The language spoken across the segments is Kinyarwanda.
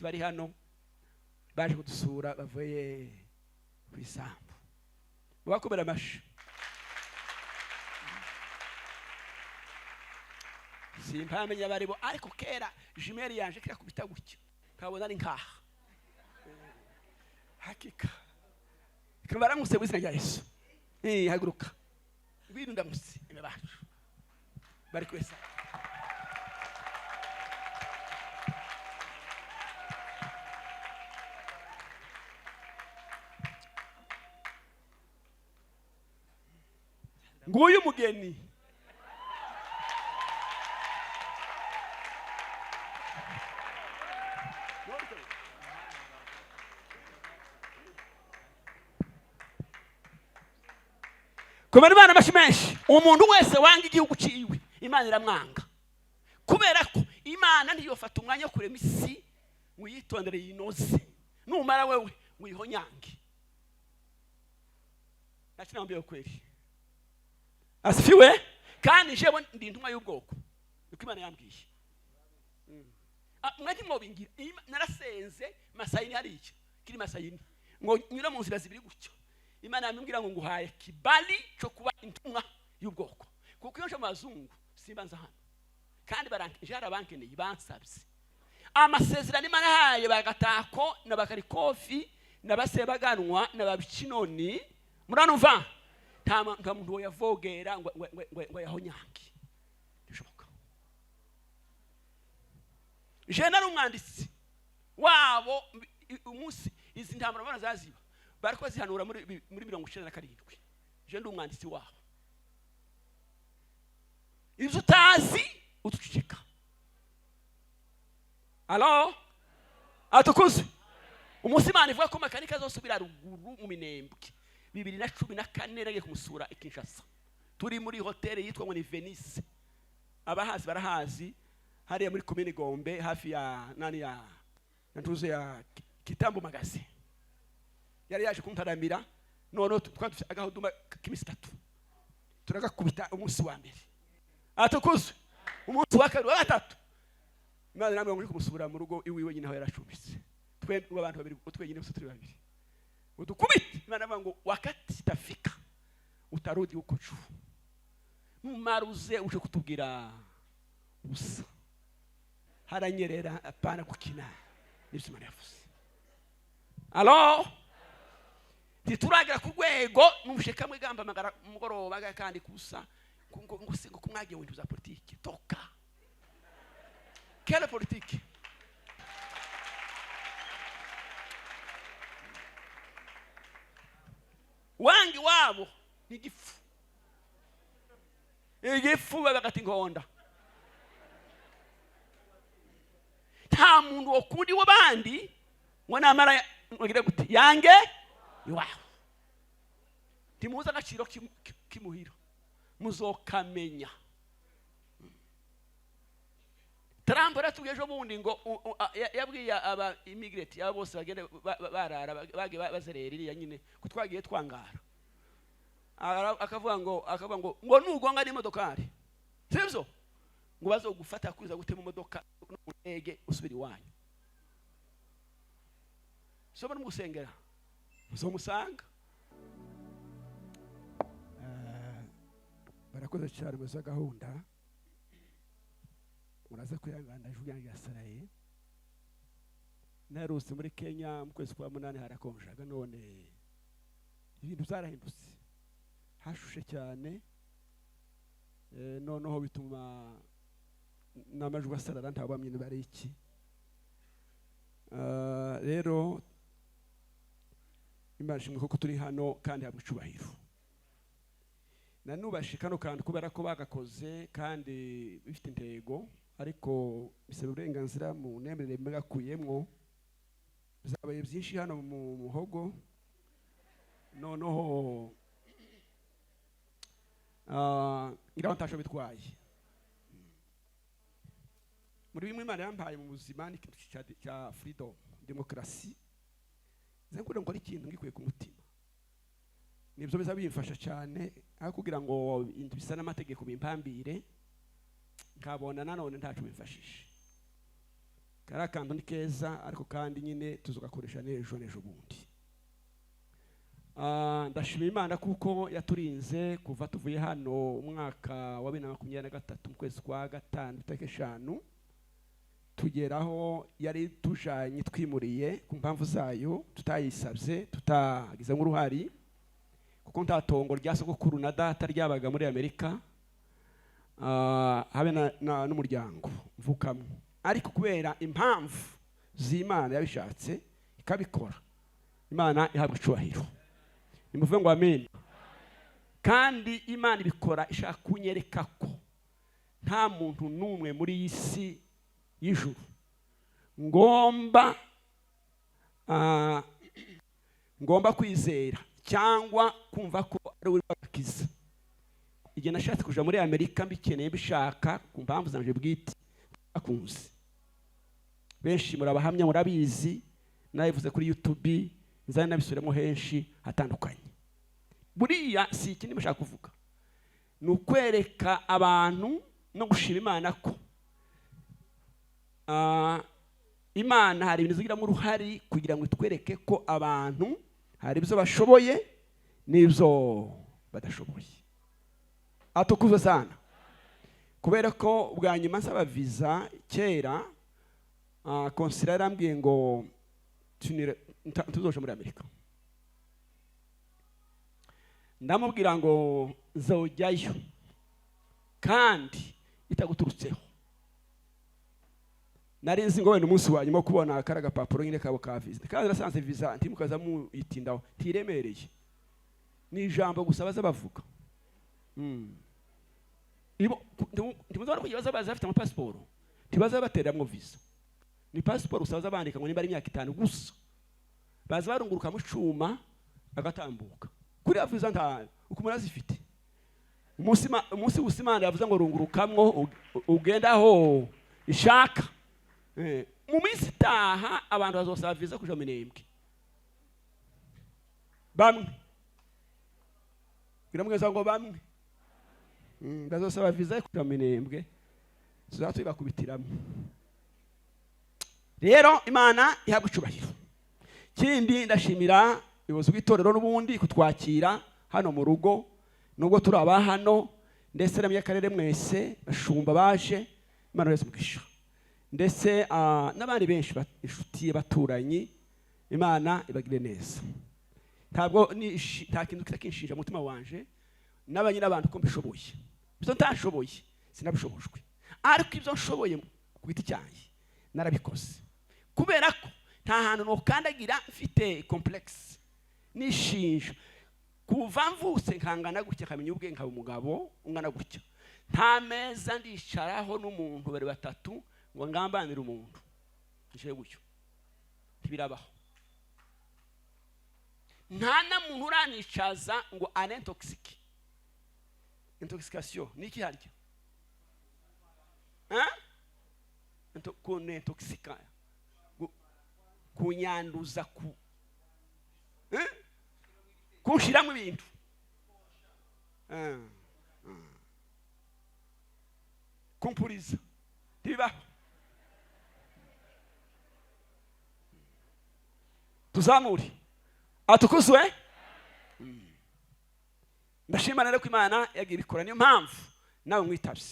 abashitsi bari hano baje kudusura bavuye kwisambu bakomera amashi simpamenya baribo ariko kera jimeri yanje kira kubita gutyo kabona ari nkaha hakika kirabara muse bw'izina rya Yesu haguruka ibintu ndamutse imebacu bari kwesa nguyu mugeni kumara Imana amashimeshi umuntu wese wanga igihugu ciwe Imana iramwanga kubera ko Imana ndiyo fata umwanya wo kurema isi uyitondere yinoze numara wewe wihonyange nakinambye kweli asifiwe kandi jewe ndi intumwa y'ubwoko uko Imana yambwiye mwati mwobingira narasenze masayini hari iki kiri masayini ngo nyura mu nzira zibiri gutyo Imana yambwira ngo nguhaye kibali cyo kuba intumwa y'ubwoko kuko iyo nje mazungu simbanza hano kandi barankije arabankeneye bansabye amasezerano Imana haye bagatako nabakarikofi nabasebaganwa nababicinoni muranumva nta muntu yavogera ngo yahonyange bishoboka je nari umwanditsi wabo umunsi izi ntambara bana zaziba bariko zihanura muri 97 je ndi umwanditsi wabo ibyo utazi utucika alo atukuze umunsi Imana ivuga ko makanika zosubira ruguru mu minembwe 2014 nagiye kumusura Kinshasa turi muri hotel yitwa ngo ni Venice abahazi barahazi hariya muri commune Gombe hafi ya nani ya ntuze ya Kitambo magazine yari yaje kuntaramira none twafite agahuduma kimisi 3 turagakubita umunsi wa mbere atukuze umunsi wa kabiri wa 3 Imana namwe ngo kumusura mu rugo iwiwe nyine aho yaracumbitse twe abantu babiri utwenyine turi babiri udukubiti Imana ngo wakati itafika utarudi uko chu mumaruze uje kutubwira usa haranyerera apana kukina nibyo Imana yavuze alo tituragira ku rwego n'umusheka mwigamba magara mugoroba kandi kusa ngo kumwagiye wintu za politiki toka quelle politique wangi wabo nigifu bagati ngonda nta muntu okundi wabandi wana mara ngira guti yange iwawe timuza gaciro kimuhiro muzokamenya Trump ratugejo mundi ngo yabwiye aba immigrant aba bose bagende barara bazerera ya nyine kutwagiye twangara akavuga ngo nugonga ni modokari sibyo ngo bazogufata kuza gutema imodoka n'urege usubira iwanyu soba n'umusengera muzomusanga barakoze cyane muza gahunda muraza kwihangana ijwi rya Saraye narose muri Kenya mu kwezi kwa 8 harakonjaga none ibintu zarahindutse hashushe cyane noneho bituma namajwi asarara ntabamye bari iki rero imashimwe kuko turi hano kandi hamwe cubahiro nanubashikano kandi kubera ko bagakoze kandi bifite intego ariko bisaba uburenganzira mu nemerere mbagakuyemwo bizabaye byinshi hano mu muhogo noneho ngira ntasho bitwaye muri bimwe Imana yampaye mu buzima ni cya freedom demokrasi nzakunda ngo ari ikintu ngikuye ku mutima nibyo biza bimfasha cyane aho kugira ngo intu bisa n'amategeko bimpambire nkabona nanone ntacu bimfashije karakandu ni keza ariko kandi nyine tuzogakoresha n'ejo bundi. Ndashima Imana kuko yaturinze kuva tuvuye hano umwaka wa 2023 mu kwezi kwa gatanu tariki 5 tugeraho yari tujanye twimuriye ku mpamvu zayo tutayisabye tutagize nk'uruhari kuko ntatongo rya sogokuru na data ryabaga muri Amerika habe n'umuryango mvukamo, ariko kubera impamvu z'Imana yabishatse ikabikora, Imana ihabwa icubahiro. Nimuvuge ngo amen. Kandi Imana ibikora ishaka kunyereka ko nta muntu numwe muri isi y'ijuru ngomba kwizera cyangwa kumva ko ari we bakiza. Igihe nashatse kuja muri Amerika mbikeneye bishaka ku mpamvu zanje bwite akunze. Benshi murabahamya murabizi, nayivuze kuri YouTube, nzane nabisubiramo henshi hatandukanye. Buriya si ikindi bashaka kuvuga, ni ukwereka abantu no gushima Imana ko Imana hari ibintu zigiramo uruhari kugira ngo itwereke ko abantu hari ibyo bashoboye n'ibyo badashoboye. Atukuze sana. Kubera ko bwa nyuma nsaba visa kera konsila yarambwiye ngo tuzoje muri Amerika. Ndamubwira ngo nzojyayo kandi itaguturutseho. Nari nzi ngo wenda umunsi wa nyuma kubona akaraga papuro nyine kabo ka visa, kandi nasanze visa ntimukaza muyitindaho tiremereye, ni ijambo gusa baza bavuga. Ntimuza kuyibaza baza bafite amapasiporo, ntibaza bateramwo visa. Ni pasiporo usaza bandika ngo nimba ari imyaka 5 gusa, baza barunguruka mu cuma agatambuka kuri visa nta uko murazifite. Umunsi Usimana yavuze ngo rungurukamwo ugendaho ishaka. Mu minsi itaha abantu bazosaba visa kuja Minembwe bamwe, biramweza ngo bamwe bazosaba visa kuja Minembwe tuzatu bakubitiramo. Rero Imana ihabwa icubahiro. Kindi ndashimira ubuyobozi bw'itorero n'ubundi kutwakira hano mu rugo, nubwo turi aba hano ndetse namye akarere mwese bashumba baje, Imana yose mugisha. Ndetse n'abandi benshi inshuti baturanyi, Imana ibagire neza. Ntabwo nta kintu kitakinshinja mutima wanje n'abanyina abantu ko mbishoboye. Bizo ntashoboye sinabishobojwe, ariko ibyo nshoboye ku giti cyanjye narabikoze. Kubera ko nta hantu no kandagira mfite complex nishinja. Kuva mvuse nkangana gutya kamenya ubwe nkaba umugabo ungana gutya, nta meza ndicaraho n'umuntu bari batatu ngo ngambanira umuntu nje gutyo, ntibirabaho. Nta na muntu uranicaza ngo anentoxique. Intoxication niki harya kunentoxika kunyanduza kunshiramo ibintu kumpuriza ntibibaho. Tuzamuri atukuzwe. Ndashima rero ko Imana yagira ikora, niyo mpamvu nawe mwitabye.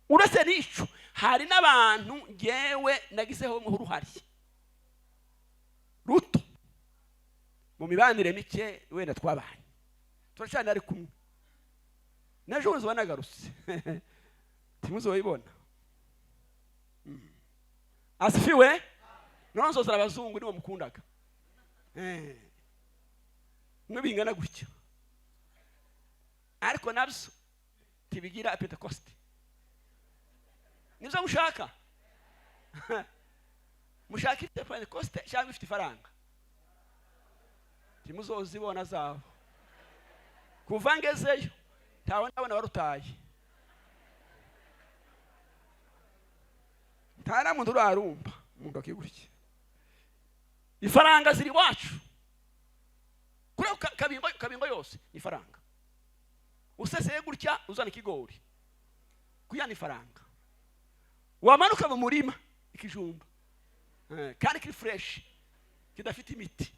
Uretse nico hari n'abantu ngewe nagizeho mu ruhari ruto mu mibanire mike wenda twabanye turacana ari kumwe naje uzo banagarutse timuzo bayibona asifiwe nonzo z'abazungu niwo mukundaga mwibingana gutya, ariko nabyo tibigira Pentecost. Nizo mushaka mushaka Pentecost cyangwa ifite faranga timuzozibona zabo. Kuva ngezeyo ntawe ndabona warutaye, ntara muntu urarumba umuntu akigurike. Ifaranga ziri wacu kuri kabingo yose ni faranga. Useseye gutya uzana ikigori kuyana ifaranga, wamanuka mu murima ikijumba kandi kiri fresh kidafite imiti.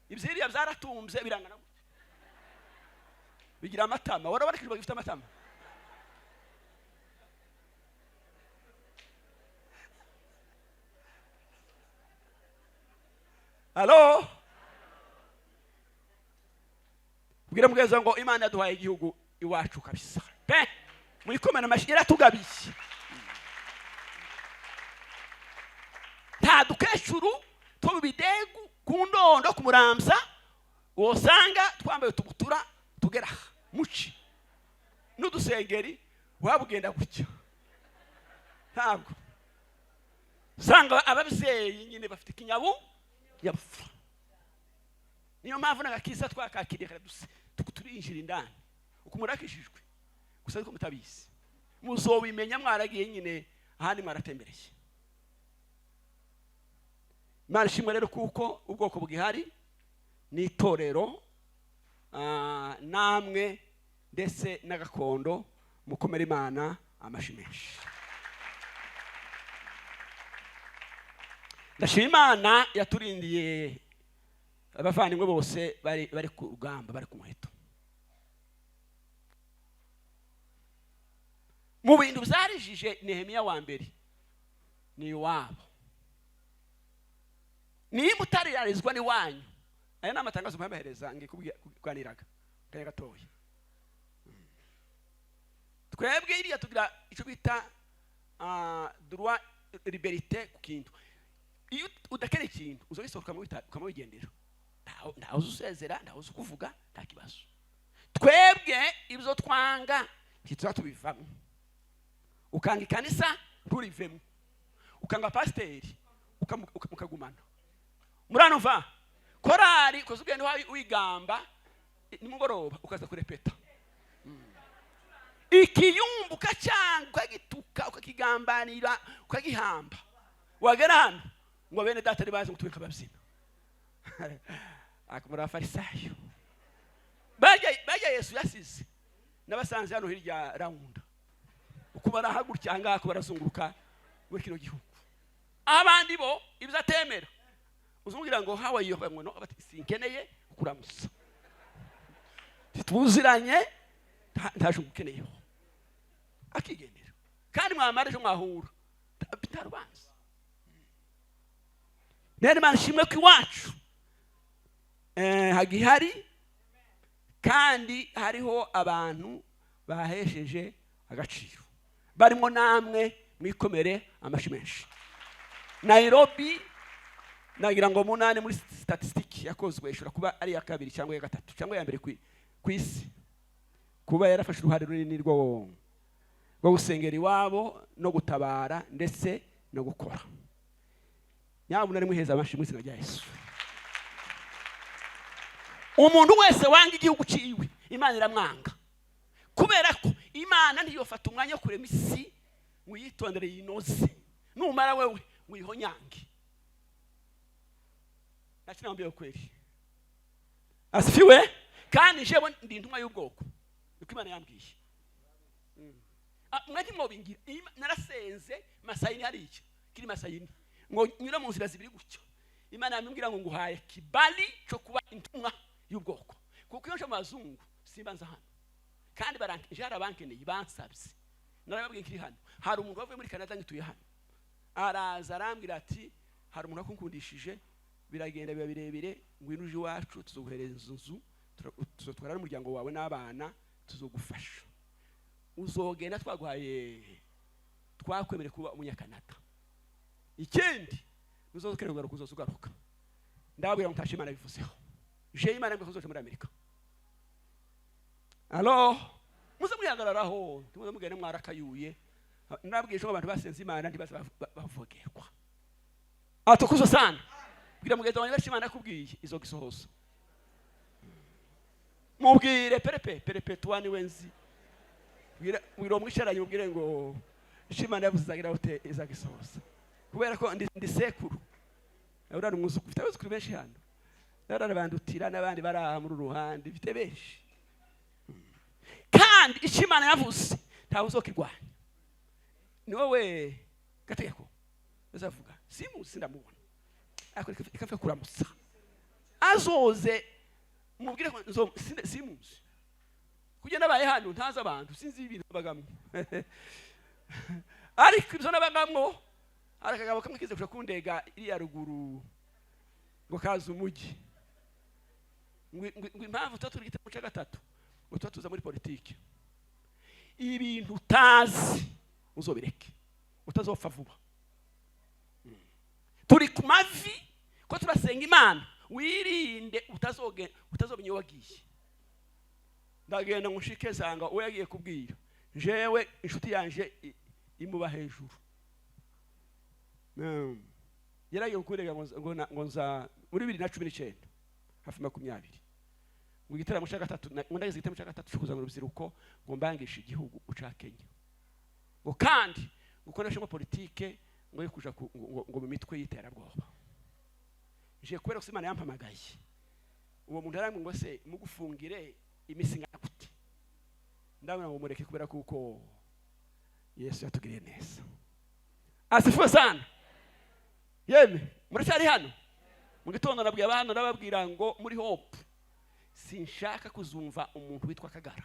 Ibyiriya byaratumbye birangana gutya bigira amatama. Wara bari kijumba gifite amatama. Halo, bwira mugeza ngo Imana yaduhaye igihugu iwacu kabisa pe muyikomana amashira tugabiye. Nta dukeshuru two bidegu ku ndondo ku Muramza wosanga twambaye tubutura tugera muci n'udusengeri wabugenda gutya. Ntabwo sanga ababyeyi nyine bafite kinyabu yapfa. Niyo mpamvu nagakiza twakakirira turinjira indani ukumurakishijwe gusa ariko mutabizi muzobimenya mwaragiye nyine ahandi mwaratembereye. Imana ishimwe rero kuko ubwoko bwihari n'itorero namwe ndetse n'agakondo mukomera Imana amashi menshi. Ndashima Imana yaturindiye abavandimwe bose bari ku rugamba bari ku muheto. Mu bintu byarijije Nehemiya wa mbere ni iwabo. Niba utariyarizwa ni wanyu. Aya ni amatangazo mpabahereza ngikubwaniraga kaya gatoya. Twebwe iriya tugira icyo bita droit liberté ku kintu. Iyo udakene ikintu uzobisohoka ukamubigendera. Ndaho uzusezera ndaho uzukuvuga nta kibazo. Twebwe ibyo twanga kitwa tubivamo. Ukanga ikanisa nturivemo. Ukanga pasiteri ukagumana. Muranova korari kozugende wigamba nimugoroba ukaza kurepeta. Ikiyumbuka cyangwa ukagituka ukakigambanira ukagihamba. Wagera hano ngo bene data ribaze gutwika babyina. Akumura Farisayo. Bajya Yesu yasize n'abasanze hano hirya raunda. Ukubara hagurya angako barazunguruka muri kino gihugu. Abandi bo ibyatemera. Uzumubwira ngo how are you bamwe no sinkeneye ukuramusa. Tituziranye ntaje gukeneyeho. Akigendera. Kandi mwamareje mwahura. Bitarubanza. Nere manshimwe ku iwacu. Hagihari kandi hariho abantu bahesheje agaciro. Barimo namwe mwikomere amashimenshi. Nairobi nagira ngo munane muri statistic yakozwe ishura kuba ari ya kabiri cyangwa ya gatatu cyangwa ya mbere ku isi kuba yarafashe uruhare runini rwo gusengera iwabo no gutabara ndetse no gukora. Nyabuna rimwe heza amashimwe izina rya Yesu. Umuntu wese wanga igihugu ciwe Imana iramwanga kubera ko Imana ndiyo fata umwanya wo kurema isi muyitondere yinoze numara wewe wihonyange. Nakinambye kweli asifiwe kandi jewe ndi intumwa y'ubwoko uko Imana yambwiye. Mwati mwobingira narasenze masayini hari iki kiri masayini ngo nyura mu nzira zibiri gutyo. Imana yambwira ngo nguhaye kibali cyo kuba intumwa y'ubwoko kuko iyo mazungu simbanza hano kandi barankijara bankeneye bansabye. Narababwiye kiri hano hari umuntu wavuye muri Canada ngituye hano araza arambwira ati hari umuntu akunkundishije biragenda biba birebire ngwinuje iwacu tuzoguhereza inzu tuzotwara n'umuryango wawe n'abana tuzogufasha uzogenda twaguhaye twakwemere kuba umunyakanada ikindi uzokenerwa kuzosugaruka. Ndababwira ngo ntashimana bivuzeho je Imana ngo kuzoje muri Amerika. Allo muze mwihagararaho tumuze mugene mwarakayuye. Nababwiye ngo abantu basenze Imana ndibaza bavugerwa atukuzo sana. Bwira mugeze wanye bashimana kubwiye izo gisohoza mubwire perepe tuwani wenzi bwira mwisharanye mubwire ngo shimana yabuzagira ute izagisohoza kubera ko ndi sekuru urari umuzuku ufite abazukuru benshi hano narabandutira n'abandi baraha muri ruhande bifite benshi kandi ishimana yavuze ntawe uzokirwanya. Ni wowe gategeko azavuga simuzi ndamubona ariko reka kuramutsa azoze mubwire ko simuzi kugenda baye hano ntaza abantu sinzi ibintu bagamwe ariko ibyo nabagamwo arakagabo kamwe kize kuja kundega iri ya ruguru ngo kaza umugi ngo impamvu tuturigite mu gatatu ngo tuza muri politike ibintu utazi uzobireke utazopfa vuba turi ku mavi ko turasenga Imana wirinde utazobinye wagiye ndagenda ngushike zanga uwo yagiye kubwira jewe inshuti yanje imuba hejuru yaragiye kurega ngo nza muri 2019 hafi 20 ngo igitera cya gatatu ngo ndageze igitera cya gatatu cyo kuzana urubyiruko ngo mbangisha igihugu uca Kenya ngo kandi gukoresha mo politike ngo yo kuja ngo mu mitwe y'iterabwoba je kubera ko Imana yampamagaye uwo muntu aramwe ngo se mugufungire imisinga gute ndabona ngo mureke kubera kuko Yesu yatugiriye neza asifiwe sana yeme muracyari hano mu gitondo nabwiye abantu nababwira ngo muri hope sinshaka kuzumva umuntu witwa Kagara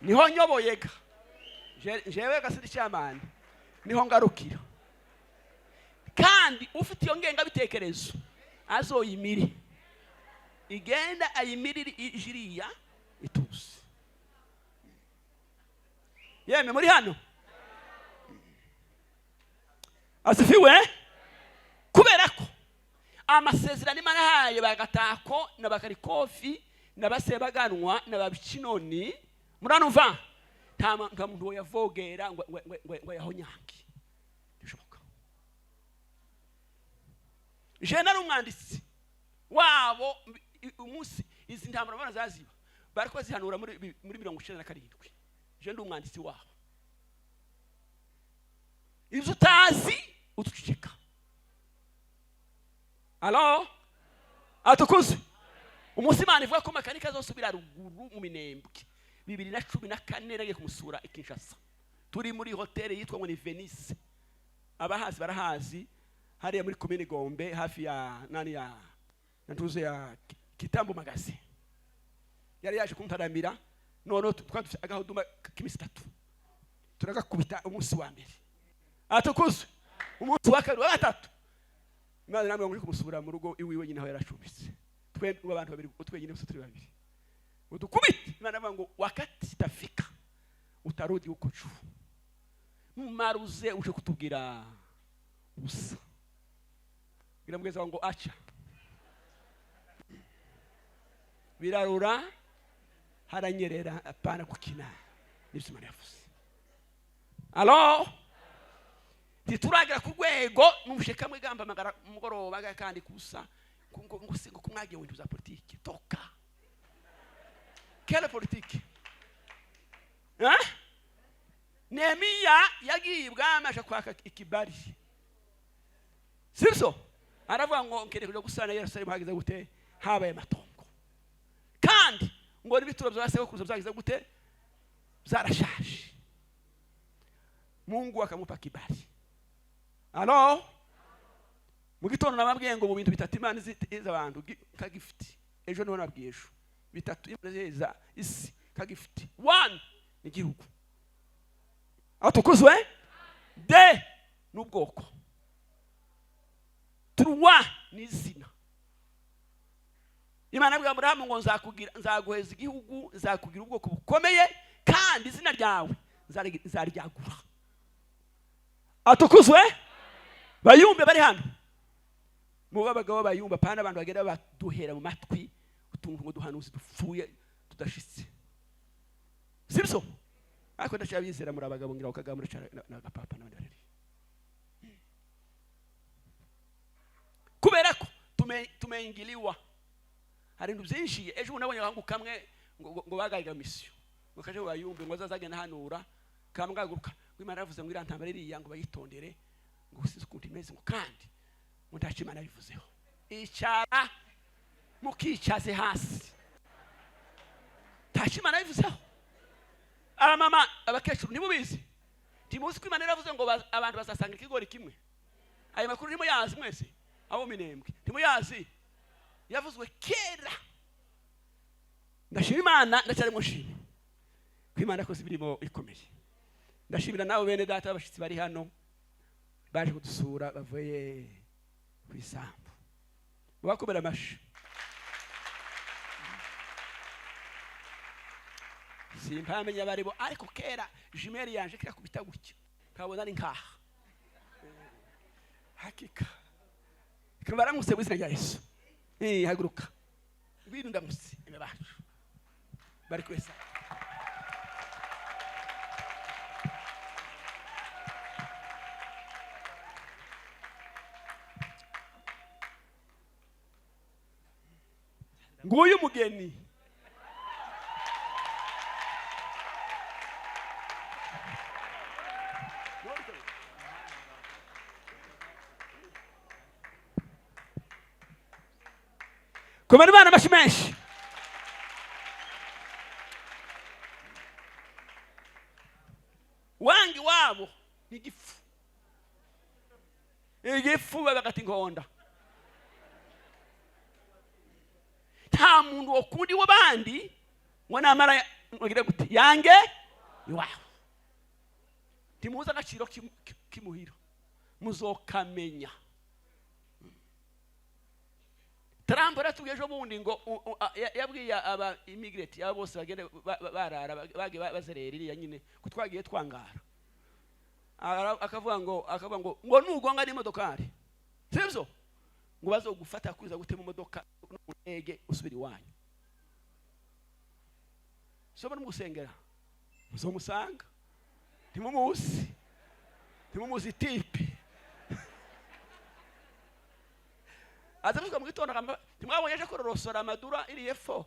niho nyoboyega jewe gasidi cyamani niho ngarukira kandi ufite iyo ngenga bitekerezo azoyimiri igenda ayimirira ijiriya ituze yeme muri hano asifiwe kubera ko amasezerano Imana yahaye bagatako n'abakarikofi n'abasebaganwa n'ababicinoni muranumva nta muntu yavogera ngo yahonyange bishoboka je nari umwanditsi wabo umunsi izi ntambara bana zaziba bariko zihanura muri 97 je ndi umwanditsi wabo ibyo utazi utucika alo atukuze umunsi Imana ivuga ko makanika azosubira ruguru mu minembwe 2014 nagiye kumusura Kinshasa turi muri hotel yitwa ngo ni Venice abahazi barahazi hariya muri commune Gombe hafi ya nani ya ntuze ya Kitambo magazine yari yaje kuntaramira none twafite agahuduma kimisi 3 turagakubita umunsi wa mbere atukuze umunsi wa kabiri wa gatatu Imana namwe ngo kumusura mu rugo iwiwe nyine aho yaracumbitse twe abantu babiri utwenyine gusa turi babiri udukubita Imana ngo wakati itafika utarudi uko chu maruze uje kutubwira ubusa biramugeza ngo acha birarura haranyerera apana kukina nibyo Imana yavuze alo tituragira ku rwego n'ubusheka mwigamba magara mugoroba kandi kusa ngo kumwagiye wintu za politiki toka quelle politique Nehemiya yagibwa amasha kwaka ikibari sibyo aravuga ngo nkere kujya gusana Yerusalemu hagize gute habaye matongo kandi ngo ibituro byaseko kuza byagize gute zarashaje Mungu akamupa kibari alo mu gitondo nababwiye ngo mu bintu bitatu Imana iza abantu kagifiti ejo none nabwiye ejo bitatu Imana isi kagifiti 1 ni gihugu atukuzwe de n'ubwoko 3 ni izina Imana abwira Abrahamu ngo nzaguheza igihugu nzakugira ubwoko bukomeye kandi izina ryawe nzaryagura atukuzwe bayumbe bari hano mu babagabo bayumba pana abantu bagenda baduhera mu matwi utuntu ngo duhanuzi dupfuye tudashitse sibyo ariko ndacabizera muri abagabo ngira ukagamura na gapapa n'abandi bareri kubera ko tumeingiliwa hari ndu byinshi ejo unabonye ahangu kamwe ngo bagayiga mission ngo kaje bayumbe ngo zazagenda hanura kamwaguruka Imana yavuze ngo irantambara iriya ngo bayitondere ngo usize ukuntu imeze ngo kandi ngo ndaca Imana bivuzeho icara mukicaze hasi ntacyo Imana yabivuzeho. Abamama abakecuru ntimubizi, ntimuzi ko Imana yaravuze ngo abantu bazasanga ikigori kimwe. Ayo makuru ntimuyazi mwese abo Minembwe, ntimuyazi, yavuzwe kera. Ndashima Imana, ndacyari mushime ko Imana yakoze imirimo ikomeye. Ndashimira nawe bene data abashitsi bari hano baje kudusura bavuye ku isambu, bakomera amashi. Simpamenya abaribo, ariko kera jimeri yanje kira kubita gutya kabona ari nkaha hakika baramutse bw'izina rya Yesu. Haguruka ibintu ndamutse imebacu bari kwesa. Nguyu mugeni komera Imana amashi menshi. Wangi wabo ni igifu, igifu bagati inkonda. Nta muntu wokundi w'abandi ngo namara ngire gute yange iwawe. Timuza agaciro kimuhira muzokamenya. Trump aratubwiye ejo bundi ngo yabwiye aba immigrant abo bose bagende barara bage bazerera iriya nyine kutwagiye twangara. Akavuga ngo nugonga n'imodokari sibyo ngo bazogufata kuza gutema imodoka n'umurege usubira iwanyu. Soba n'umusengera muzomusanga timumuzi tipi. Azavuga mu gitondo timwabonye aje kororosora amadura iri efo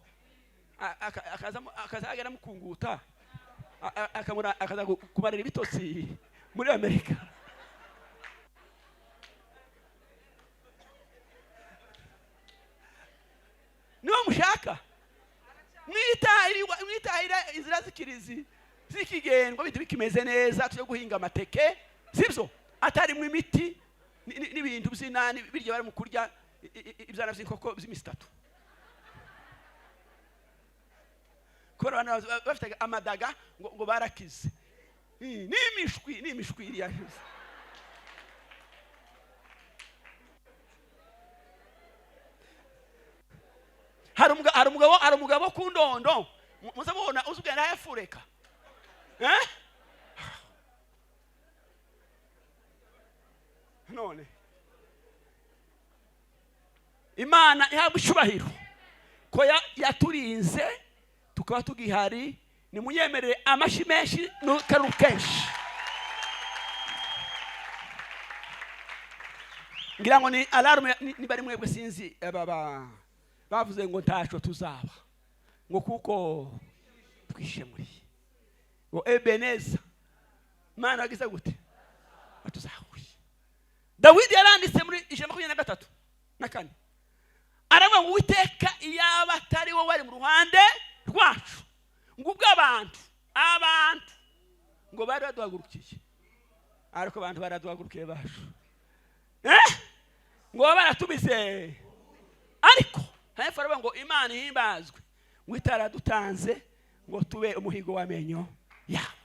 akazagera mukunguta akaza kubarira ibitotsi muri Amerika. Niwo mushaka mwitahira inzira zikirizi zikigendwa bintu bikimeze neza tuje guhinga amateke sibyo atari mu imiti n'ibintu by'inani birya bari mu kurya ibyana by'inkoko by'imisitatu. Korana bafite amadaga ngo barakize n'imishwi iriya. Hari umugabo ku ndondo muzabona uzugenda yafureka none Imana ihabwa icyubahiro ko yaturinze tukaba tugihari. Nimunyemerere amashi menshi n'ukaru kenshi. Ngira ngo ni alarme nibari mwebwe sinzi bavuze ngo ntaco tuzaba ngo kuko twishe muri ngo Ebeneza Imana agize gute atuzahuri. Dawidi yaranditse muri 23:4 aravuga ngo Uwiteka iyaba atari wowe wari mu ruhande rwacu ngo ubw'abantu ngo bari baduhagurukiye, ariko abantu baraduhagurukiye bacu ngo baratumize. Ariko hepfo aravuga ngo Imana ihimbazwe ngo itaradutanze ngo tube umuhigo w'amenyo yawe.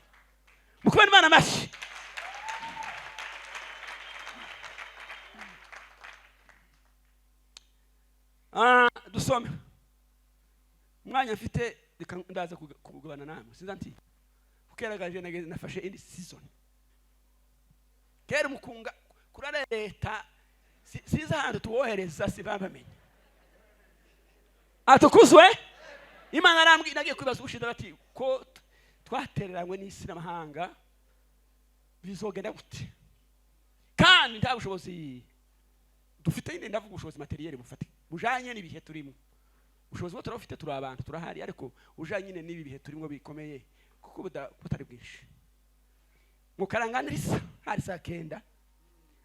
Mukubona Imana amashi. Dusome umwanya mfite ndaza kugabana namwe sinza nti kukeragaje nafashe indi season kera mukunga kurara leta siza handi tuwohereza sibambamenye atukuzwe. Imana arambwira nagiye kwibaza ubushize bati ko twatereranywe n'isi n'amahanga bizogenda gute kandi nta bushobozi dufite. Inde ndavuga ubushobozi materiel bufate bujanye n'ibihe turimo. Ubushobozi bwo turafite turi abantu turahari, ariko ujanye n'ibi bihe turimo bikomeye kuko butari bwinshi. Mukaranganirisa hari saa 9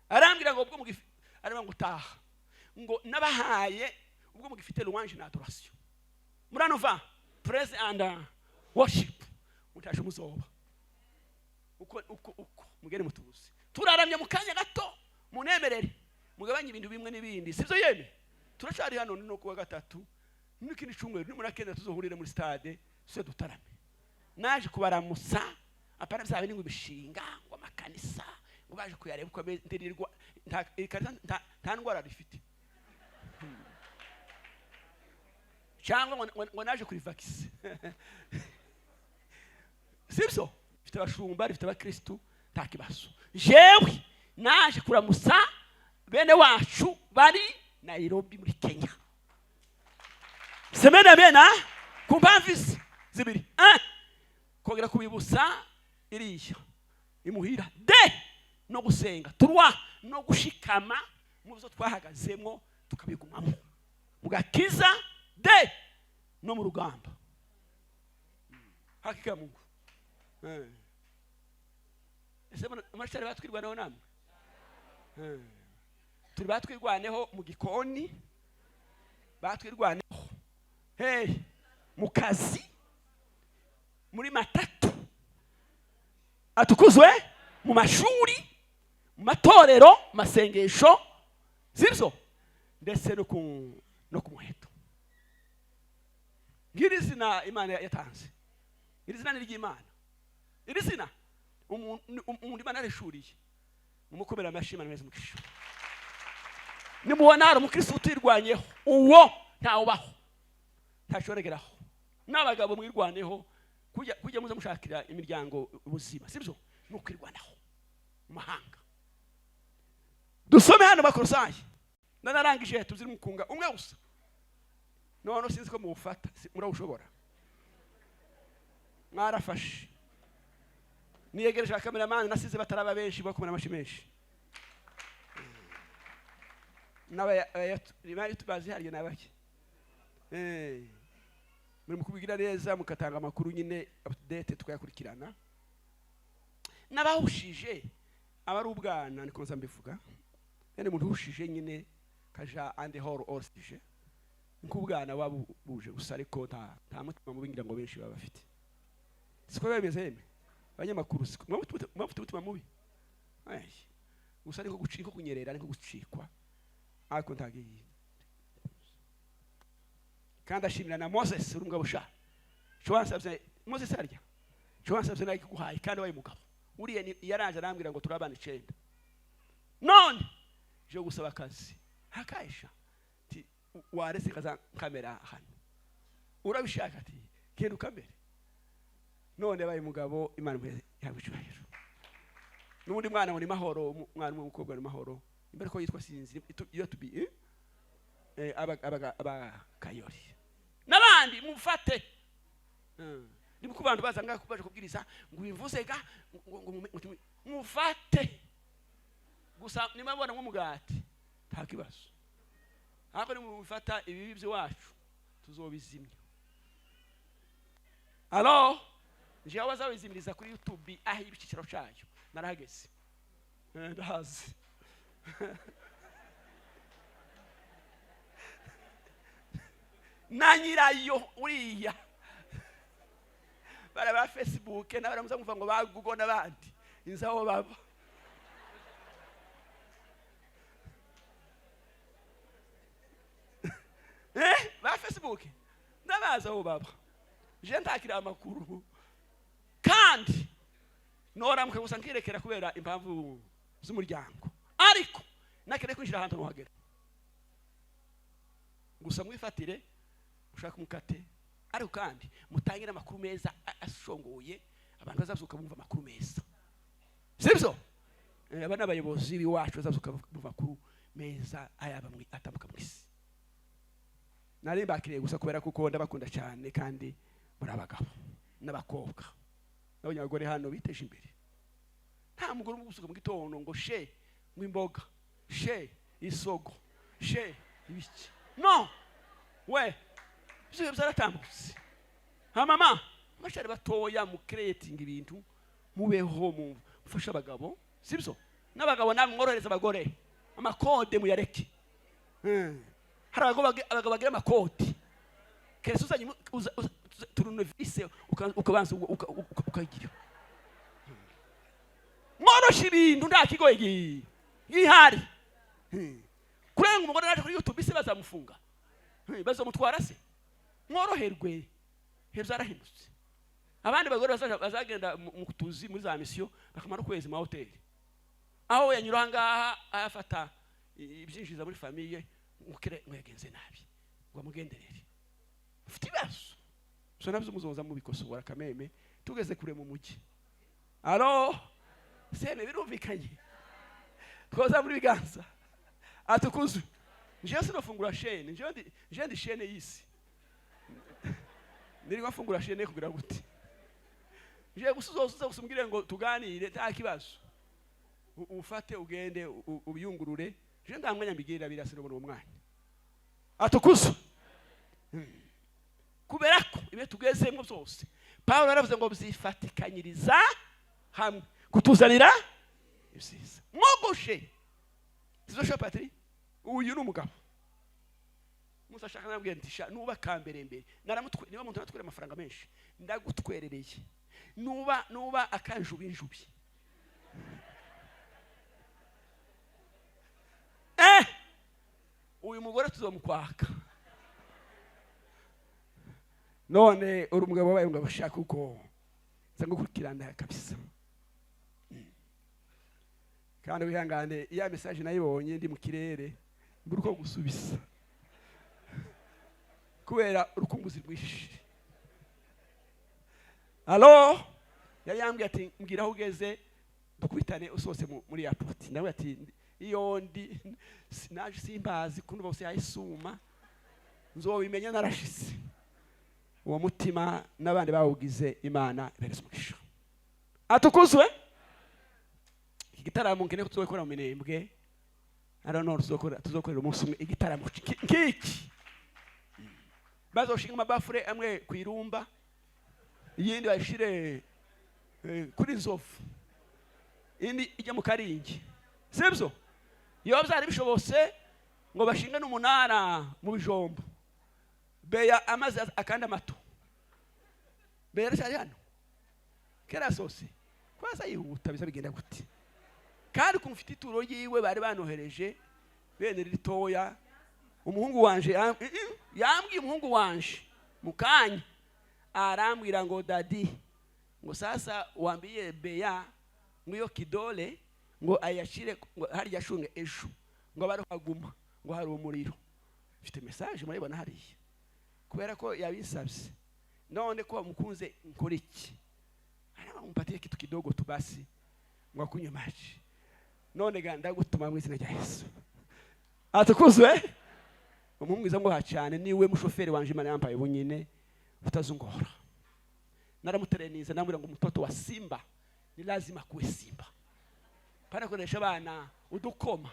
arambwira ngo ubwo arimo gutaha ngo nabahaye ubwo mugifite louange na adoration muranova praise and worship mutashe muzoba uko mugere mutuzi turaramye mu kanya gato munemerere mugabanye ibintu bimwe n'ibindi sivyo yeme turacari hano no kuwa gatatu n'ikindi cyumweru nimurakenda tuzohurire muri stade se dutarame naje kubaramusa apana byabe ningo bishinga ngo amakanisa ngo baje kuyareba uko nderirwa nta ndwara rifite cyangwa ngo naje kuri vaccine sibyo bifite abashumba bifite abakristo ntakibazo jewe naje kuramusa bene wacu bari Nairobi muri Kenya semena bena kumpamvisi zibiri kongera kubibusa iriya imuhira de no gusenga turwa no gushikama mu byo twahagazemo tukabigumamo mugakiza de no mu rugamba hakika Mungu ese amashari batwirwaneho namwe turi batwirwaneho mu gikoni batwirwaneho mu kazi muri matatu atukuzwe mu mashuri mu matorero masengesho sibyo ndetse no ku muheto ngiri zina Imana yatanze iri zina ni ry'Imana iri zina umuntu Imana yarishuriye mumukomera amashimana neza mukisho nimubona hari umukristo utirwanyeho uwo ntawubaho ntashorageraho n'abagabo mwirwaneho kujya muze mushakira imiryango ubuzima sibyo nukwirwanaho mahanga dusome hano bakorosayi nanarangije tuziri mukunga umwe gusa none sinzi ko mufata murawushobora mwarafashe niyegereje cameraman nasize bataraba benshi bakomera amashi menshi n'abaya tubazi hariye nabaki muri mukubigira neza mukatanga amakuru nyine update tukayakurikirana nabahushije abari ubwana niko nzambivuga yene muntu uhushije nyine kaja ande hall orsije nkubwana wabuje gusa ariko nta mutima mubingira ngo benshi baba bafite siko bemeze yeme abanyamakuru siko mwafite umutima mubi gusa ariko gucika kunyerera ariko gucikwa ariko ntagiye kandi ashimira na Moses urumugabo sha cwansabye Moses arya cwansabye nayi kuguhaye kandi wayi mugabo uriye yaranje arambwira ngo turabana 9 none je gusaba akazi hakaisha ti warese kaza kamera hano urabishaka ati kendo kamera none bayi mugabo Imana yabicubahiro n'undi mwana muri mahoro mwana w'umukobwa muri mahoro imbere ko yitwa sinzi iyo tubi aba kayori nabandi mufate ndi kubantu bazanga kubaje kubwiriza ngo bivuzega ngo mufate gusa nimabona nk'umugati nta kibazo ariko ni mufata ibibi byo wacu tuzobizimya alo je awaza bizimiriza kuri YouTube aho ibiciciro cyayo narahageze ndahazi nanyirayo uriya bara Facebook n'abaramuza kumva ngo ba Google n'abandi inzaho baba ba Facebook ndabaza aho baba je ntakira amakuru kandi noramuke gusa nkirekera kubera impamvu z'umuryango ariko nakere kwinjira ahantu nohagera gusa mwifatire ushaka umukate ariko kandi mutangira amakuru meza ashongoye abantu bazazuka bumva amakuru meza sibyo abana abayobozi biwacu bazazuka bumva amakuru meza ayaba atambuka mwisi nari bakiriye gusa kubera kuko ndabakunda cyane kandi muri abagabo n'abakobwa n'abanyagore hano biteje imbere nta mugore umugusuka mu gitondo ngo she mwimboga she isogo she ibiki no we byo byaratambutse ha mama mashari batoya mu creating ibintu mubeho mufasha abagabo sibyo n'abagabo namwe mworohereza abagore amakode muyareke hari abagabo bagira amakode kese uzanye turunevise ukabanza ukagira mworosha ibintu nta kigoye gihari. Kurenga umugore naje kuri YouTube ise bazamufunga, bazamutwara se. Mworoherwe, heza arahindutse. Abandi bagore bazagenda mu kutuzi muri za mission bakamara kwezi mu hoteli, aho yanyura ngaha ayafata ibyinjiza muri famille mukire mwegenze nabi ngo mugenderere ufite ibibazo so nabyo muzoza mu bikosora kameme tugeze kure mu mujyi. Alo seme birumvikanye twoza muri biganza atukuzu nje sinofungura chaîne nje ndi chaîne yisi niri ngafungura chaîne kugira gute nje gusuzoza gusumugire ngo tuganire nta kibazo ufate ugende ubiyungurure je ndamwanya mbigirira birasiro mu mwanya atukuzu kuberako ibe tugezemo byose. Paulo aravuze ngo byifatikanyiriza hamwe kutuzanira ibyiza. Mwogoshe zizosha patri uyu n'umugabo Musa shaka nabwiye ntisha nuba kamberembere naramutwe niba muntu natwere amafaranga menshi ndagutwerereye nuba akanjubinjubi uyu mugore tuzomukwaka none uri umugabo wabaye ngo bashaka uko zango kurikirana kabisa. Kandi wihangane iya message nayibonye ndi mu kirere mburuko gusubisa kubera urukumbuzi rwishi. Alo yari yambwiye ati mbwira aho ugeze dukwitane usose muri airport. Nawe ati iyo ndi naje simbazi kundi bose yayisuma nzobimenya narashise. Uwo mutima nabandi bawugize Imana ibereze umugisha. Atukuzwe igitaramo ngene kuzokora mu minembwe tuzokorera umunsi umwe igitaramo kiki bazoshinga amabafure amwe kwirumba yindi bayishire kuri Nzovu indi ijya mu Karingi sibyo iyo byari bishobose ngo bashinga n'umunara mu Bijombo beya amazi akanda mato beya cyari hano kera sose kwaza yihuta bisa bigenda gute kandi kumfite ituro yiwe bari banohereje bene ritoya umuhungu wanje yambwiye umuhungu wanje mukanya arambwira ngo dadi ngo sasa wambiye beya ngo kidole ngo ayashire hari yashunge ejo ngo baruhaguma ngo hari umuriro. Mfite message muribona hariya kubera ko yabisabye none ko mukunze nkoriki umpatie kitu kidogo tubasi ngo akunywe maji none ganda gutuma mu izina rya Yesu. Atukuzwe umumwiza ngo hacane niwe mushoferi wanje Imana yampaye bunyine utazungora. Naramutereniza namwira ngo mtoto wa simba ni lazima kuwe simba. Para koresha abana udukoma.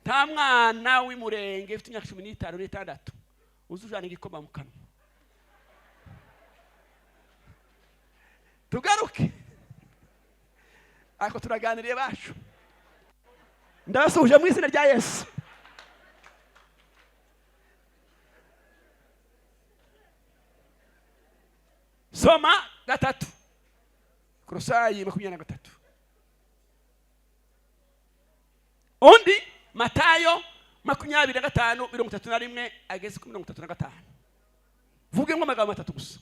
Nta mwana w'imurenge ufite imyaka 15 n'itandatu uzujana igikoma mu kanwa. Tugaruke ako turaganiriye bacu ndasuje mu izina rya Yesu. Soma 3 Kolosai 23 undi Matayo 25:31 ageze ku 35 vuge ngo amagambo 3 gusa.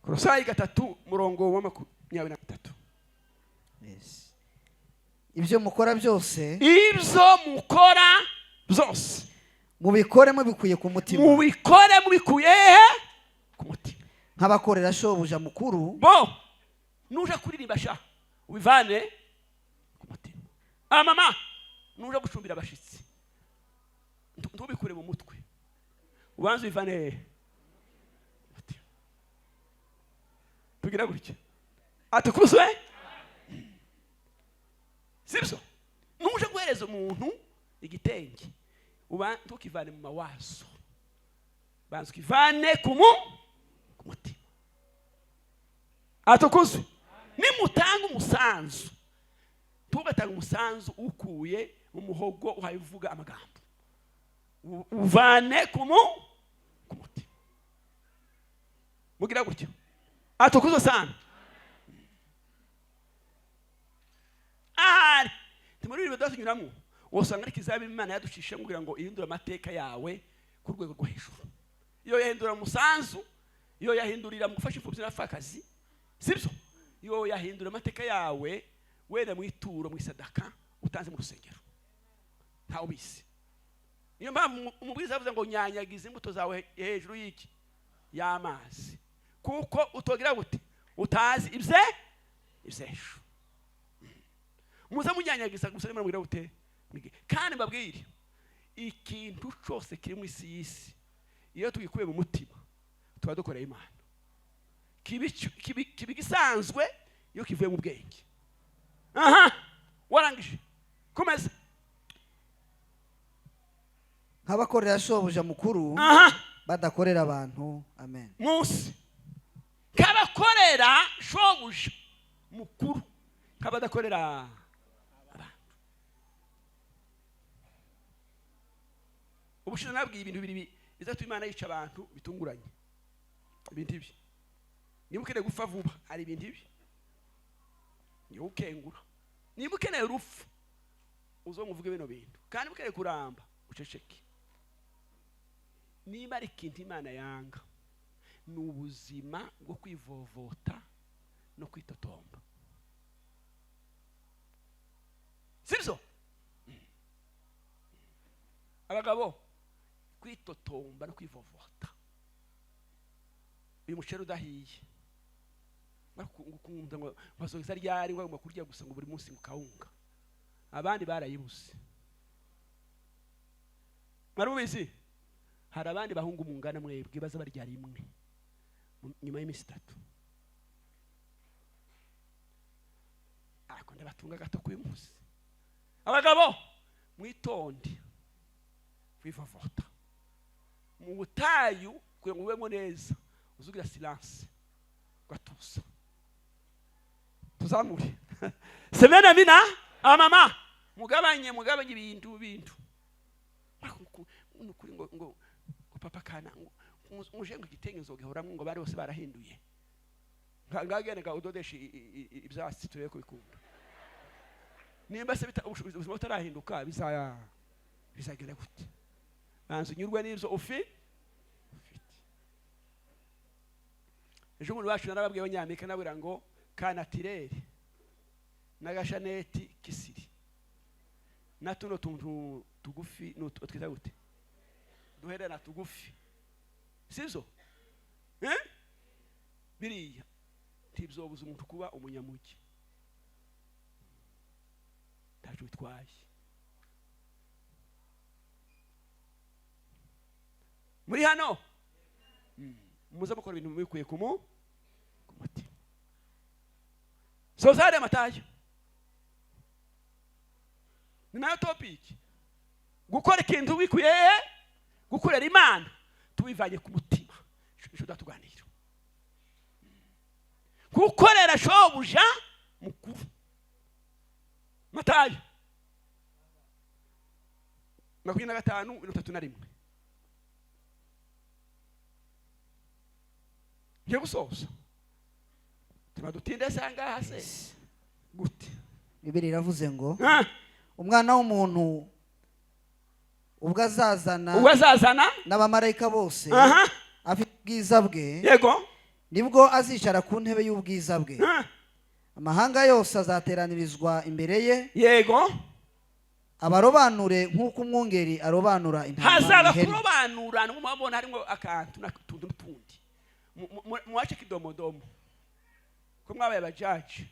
Kolosai 3:23 Yes. Ibyo mukora byose mubikore mubikuye ku mutima. Mubikore mubikuye ku mutima. Nk'abakorera shobuja mukuru bo nuja kuririmba sha ubivane ku mutima. Mama nuja gucumbira abashitsi ntubikure mu mutwe ubanze ubivane mutima. Tugira gutya atukuzwe sibyo nuje guhereza umuntu igitenge uba tukivane mu mawazo banze kivane ku mutima. Atukuzwe nimutanga umusanzu tugatanga umusanzu ukuye mu muhogo uhayivuga amagambo uvane ku mutima. Mugira gutyo atukuzwe sana. Ahari timuri ibyo datunyuramo usanga ari kizabi Imana yaducishe kugira ngo ihindure amateka yawe ku rwego rwo hejuru. Iyo yahindura umusanzu, iyo yahindurira mu gufasha imfubyi n'abapfakazi, sibyo? Iyo yahindura amateka yawe wenda mu ituro, mu isadaka utanze mu rusengero, nta ubisi. Niyo mpamvu umubwiriza yavuze ngo nyanyagize imbuto zawe hejuru y'iki y'amazi, kuko utogira gute utazi ibyejo. Muza munyanyagiza gusa nimero mugira gute. Kandi mbabwire ikintu cyose kiri mu isi y'isi iyo tugikuye mu mutima tuba dukoreye Imana. Kibi gisanzwe iyo kivuye mu bwenge. Warangije komeza. nk'abakorera shobuja mukuru badakorera abantu. Amen. Munsi kabakorera shobuja mukuru kabadakorera abantu. Ubushize nabwiye ibintu bibiri bizatuma Imana yica abantu bitunguranye. Ibintu ibi niba ukeneye gupfa vuba ari ibintu ibi niba ukengura, niba ukeneye urupfu uzomuvuge bino bintu, kandi ukeneye kuramba uceceke. Niba ari ikintu Imana yanga ni ubuzima bwo kwivovota no kwitotomba, sibyo? Abagabo kwitotomba no kwivovota, uyu muceri udahiye bakumva ngo bazogeza ryari ngo kurya gusa ngo buri munsi mu kawunga, abandi barayibuze. Marubizi hari abandi bahungu mungana mwebwe baza barya rimwe nyuma y'iminsi 3. Akonde batunga gato ku munsi. Abagabo mwitonde kwivovota mu butayu kugira ngo ubemo neza, uzugira silence gatusa. Tuzamure semena mina amama mugabanye ibintu kuri ngo papa kana uje ngo igitenge nzogahoramo ngo bari bose barahinduye ngagene ga udodesha ibyasi tureye ko bikunda. Nimba se ubuzima butarahinduka bizagera gute? Banzu nyurwa n'ibyo ufite. Ejo umuntu wacu narababwiye abanyamerika nabwira ngo kanatirere n'agashaneti kisiri na tuno tuntu tugufi twita gute duherera tugufi, sibyo? Biriya ntibyobuza umuntu kuba umunyamugi, ntacyo bitwaye. Muri hano muza mukora ibintu mubikuye ku mutima. Sozare amatayo ni nayo topic. Gukora ikintu wikuye gukorera Imana tubivanye ku mutima. Ejo datuganira gukorera shobuja mukuru. Matayo 25:31 ngiye gusoza. Tumadutinde sanga hase gute. Bibiri iravuze ngo umwana w'umuntu ubwo azazana n'abamarayika bose afite ubwiza bwe, yego, nibwo azicara ku ntebe y'ubwiza bwe. Amahanga yose azateranirizwa imbere ye, yego, abarobanure nk'uko umwungeri arobanura intama. Hazaba kurobanura n'umubona harimo akantu n'utundi n'utundi muwache kidomodomo ko mwabaye abajaji.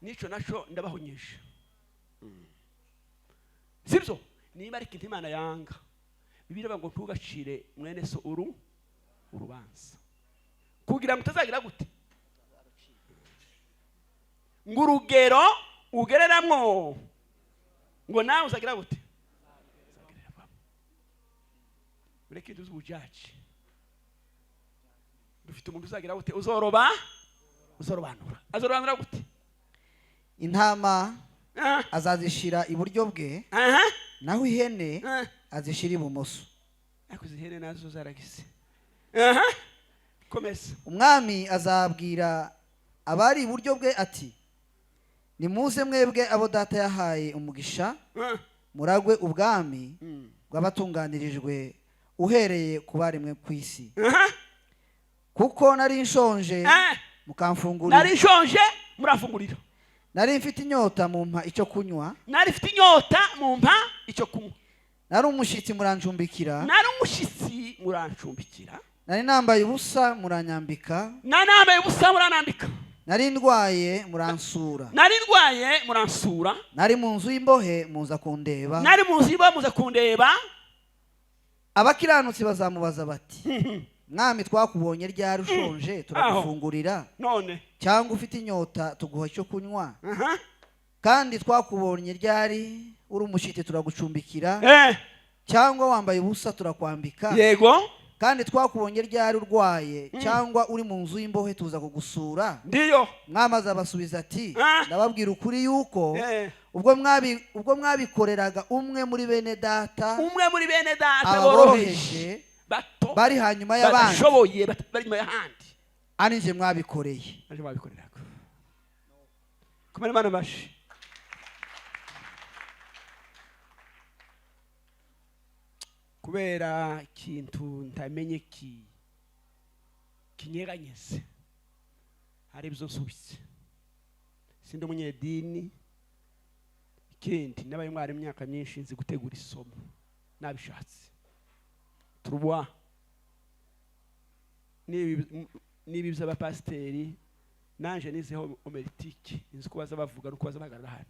Nico naco ndabahonyesha, sibyo? Niba ari ikintu Imana yanga, Bibiliya ngo ntugacire mwene so urubanza kugira ngo utazagira gute ngo urugero ugereramwo ngo nawe uzagira gute. Ureke tuzi ubujaji dufite umuntu uzagira gute uzorobanura gute. Intama azazishira iburyo bwe, naho ihene azishira ibumoso. ariko izi hene nazo zaragise. Aha, komeza. Umwami azabwira abari iburyo bwe ati, nimuze mwebwe abo data yahaye umugisha, muragwe ubwami bw'abatunganirijwe uhereye ku baremwe ku isi. Kuko nari nshonje mukamfungurira, nari nshonje muramfungurira, nari mfite inyota mumpa icyo kunywa, nari mfite inyota mumpa icyo kunywa, nari umushyitsi murancumbikira, nari umushyitsi murancumbikira, nari nambaye ubusa muranyambika, nari nambaye ubusa muranambika, nari ndwaye muransura, nari ndwaye muransura, nari mu nzu y'imbohe muza kundeba, nari mu nzu y'imbohe muza kundeba. Abakiranutsi bazamubaza bati, mwami twakubonye ryari ushonje turagufungurira, none cyangwa ufite inyota tuguha icyo kunywa? Kandi twakubonye ryari uri umushyitsi turagucumbikira, cyangwa wambaye ubusa turakwambika? Yego. Kandi twakubonye ryari urwaye cyangwa uri mu nzu y'imbohe tuza kugusura? Ndiyo. Mwami azabasubiza ati, ndababwira ukuri yuko ubwo mwabikoreraga umwe muri bene data boroheje bato bari hanyuma y'abandi, bashoboye bari nyuma y'ahandi, ari nje mwabikoreye. aje mwabikoreraga. Kumena Imana bashi. Kubera ikintu ntamenye kinyeganyeze, hari ibyo nsubitse. Sindi umunyedini, ikindi nabaye mwari imyaka myinshi nzi gutegura isomo nabishatse. Turwa nibi by'abapasiteri nanje nizeho homiletike, inzi ko baza bavuga nuko baza bahagarara hano.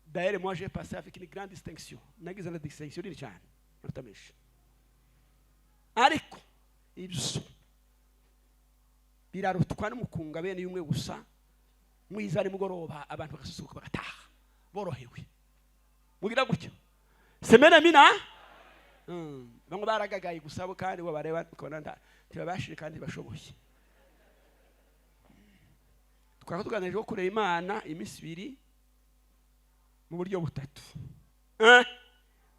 D'ailleurs moi j'ai passé avec une grande distinction, nagize na distinction nini cyane natamisha. Ariko ibyo birarutwa n'umukunga bene yumwe gusa, mwizari mugoroba abantu bagasusuka bagataha borohewe. Mugira gutyo semena mina bamwe baragagaye gusabo kandi bo bareba ukabona ntibabashije kandi bashoboye. Twako tuganije ko kureba Imana iminsi 2 mu buryo butatu.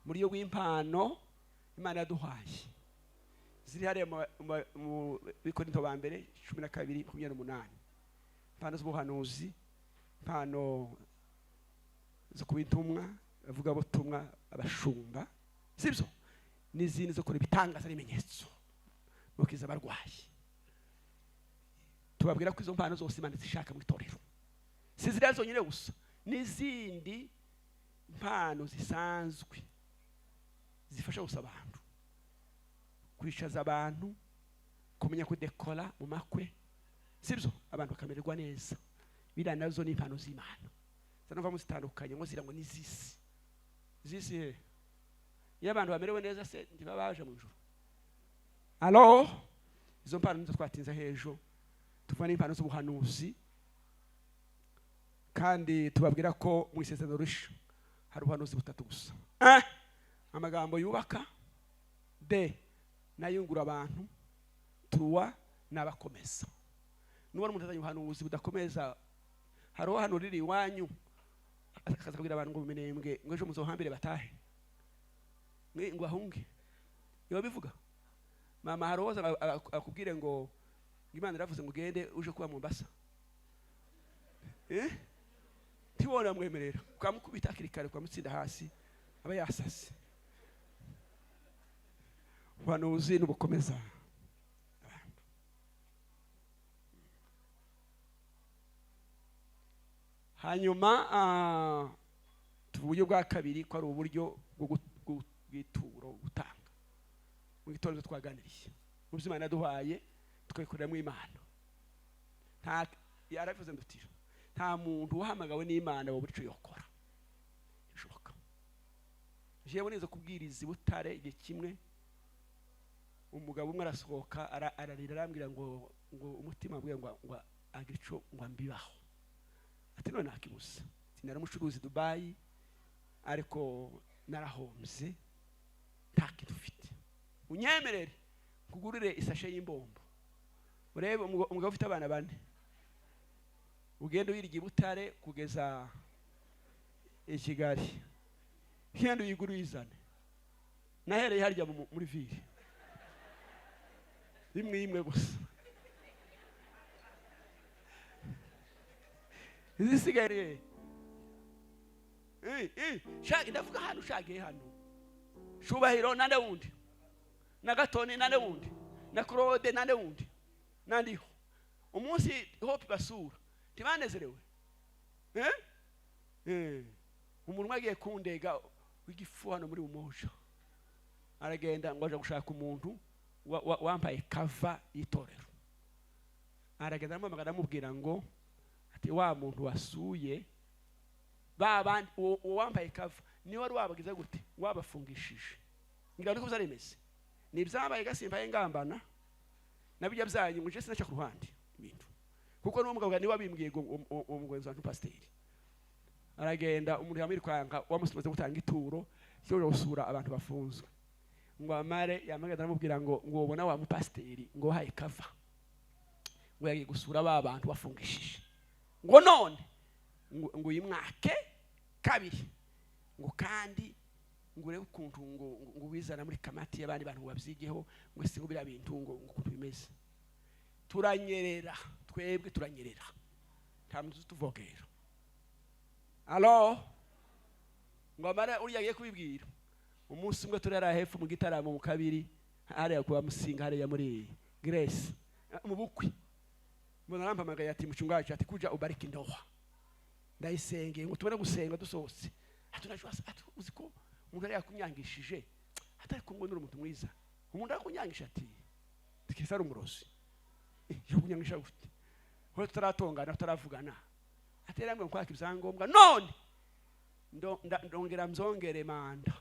Muri yo w'impano Imana yaduhaye ziri hariya mu Bikorinto ba mbere 12:28. Impano z'ubuhanuzi, impano zo kubintumwa, bavuga butumwa, abashumba, sibyo n'izindi zo kora ibitangaza n'ibimenyetso no kiza barwaye. Tubabwira ko izo mpano zose Imana zishaka mu itorero, si ziriya zonyine gusa, n'izindi mpano zisanzwe zifasha gusa abantu kwishaza abantu, kumenya kudekora mu makwe, sibyo abantu bakamererwa neza. Biriya nazo ni impano z'Imana zanova muzitandukanye ngo zira ngo nizisi zisi iyo abantu bamerewe neza se ntibabaje mu ijuru. Alo, izo mpano nizo twatinza hejo. Tuvuga n'impano z'ubuhanuzi, kandi tubabwira ko mu isezerano rishya hari ubuhanuzi butatu gusa. Amagambo yubaka, de nayungura abantu, tuwa nabakomeza. Nuwo umuntu azanye ubuhanuzi budakomeza, hariho hano riri iwanyu akaza kubwira abantu ngo bimenembwe ngo ejo muzohambire batahe ngo ahunge. Iyo bivuga mama haroza akubwire ngo Imana iravuze ngo gende uje kuba Mombasa, tiwona mwemerera ukamukubita akirikare kwamutsinda hasi aba yasase. Ubuhanuzi n'ubukomeza. Hanyuma uburyo bwa kabiri ko ari uburyo bw'ituro gutanga. Mu gitondo twaganiriye mu byo Imana yaduhaye tukayikorera mu Imana. Nta yaravuze ndutira nta muntu wahamagawe n'Imana wo buri cyo yokora bishoboka. Jewe neza kubwiriza Butare igihe kimwe, umugabo umwe arasohoka ararira arambwira ngo umutima bwe ngo agico ngo ambibaho. Ati none nakibuza, sinari umucuruzi Dubai ariko narahombye nta kintu ufite, unyemerere kugurire isashe y'imbombo. Urebe umugabo ufite abana 4, ugenda wirigi Butare kugeza i Kigali, hiyandi uyiguru izane nahereye harya muri ville imwe gusa izisigaye shaka ndavuga hano shagiye hano Shubahiro nande wundi na Gatoni nande wundi na Claude nande wundi nandiho umunsi hope basura tibanezerewe umuntu agiye kundega w'igifu hano muri Umoja aragenda ngo aje gushaka umuntu wambaye kava yitorero aragenda amubwira ngo ati wa muntu wasuye babandi wambaye kava ni wari wabagize gute wabafungishije ngira niko bizaremeze ni byabaye gasimbaye ngambana nabijya byanyu nguje sinacha ku ruhande ibintu kuko no mugabo ni wabimbwiye ngo umugwenzi wa pasiteri aragenda umuntu yamiri kwanga wamusimaze gutanga ituro cyo gusura abantu bafunzwe ngo amare yamagenda namubwira ngo ubona wa mupasiteri ngo haye kava ngo yagiye gusura abantu bafungishije ngo none ngo yimwake kabiri ngo kandi ngo urebe ukuntu ngo wizana muri kamati y'abandi bantu babyigeho ngo singo bira bintu ngo ukuntu bimeze turanyerera twebwe turanyerera nta muntu tuvogera alo ngo amara uri yagiye kubibwira umunsi umwe turara hepfo mu gitaramo mu kabiri hariya kuba musinga hariya muri Grace mu bukwe mbona rampamagaye ati mucungaje ati kuja ubariki ndoha ndayisengeye ngo tubone gusenga dusohotse atunajwa uziko umuntu ari yakunyangishije atari kumwe n'umuntu mwiza umuntu akunyangisha ati tikisa ari umurozi yo kunyangisha gute ho tutaratongana tutaravugana aterambwe kwaka ibyangombwa none ndongera mzongere manda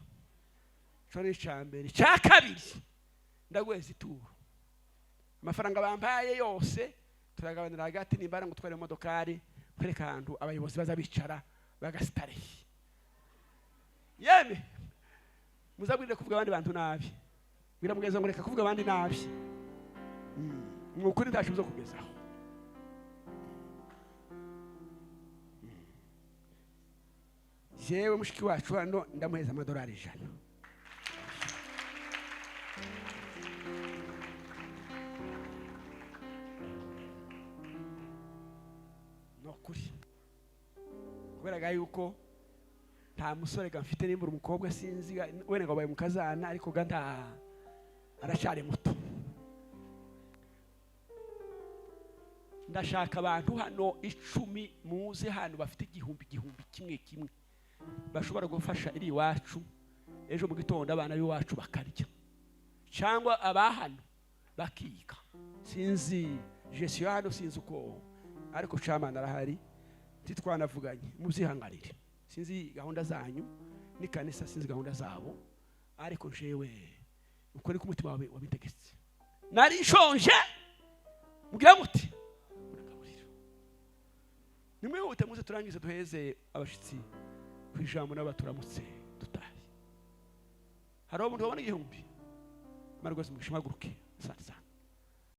cyo cyambere cya kabiri ndagweza ituro amafaranga bampaye yose turagabanira hagati nimbara ngo tware modokari kwereka ahantu abayobozi baza bicara bagasitare yeme muzabwire kuvuga abandi bantu nabi biramugeza ngo reka kuvuga abandi nabi mwukuri ndashibuzo kugezaho jewe mushiki wacu hano ndamuheza amadolari 100 nokuri kubera yuko nta musore gamfite nimbura umukobwa sinzi wene ngo baye mukazana ariko ganda arashare muto ndashaka abantu hano 10 muze hano bafite igihumbi kimwe bashobora gufasha iri wacu ejo mu gitondo abana biwacu bakarya cyangwa abahano bakiga sinzi Jesu hano sinzi uko ariko chamana arahari titwanavuganye mubyihangarire sinzi gahunda zanyu ni kanisa sinzi gahunda zabo ariko jewe uko niko umutima wawe wabitegetse nari nshonje mugira muti uragaburira nimwe ute muze turangize duheze abashitsi kwijambo n'abaturamutse dutahe haro umuntu wabona igihumbi marugose mugishimagurukye sasa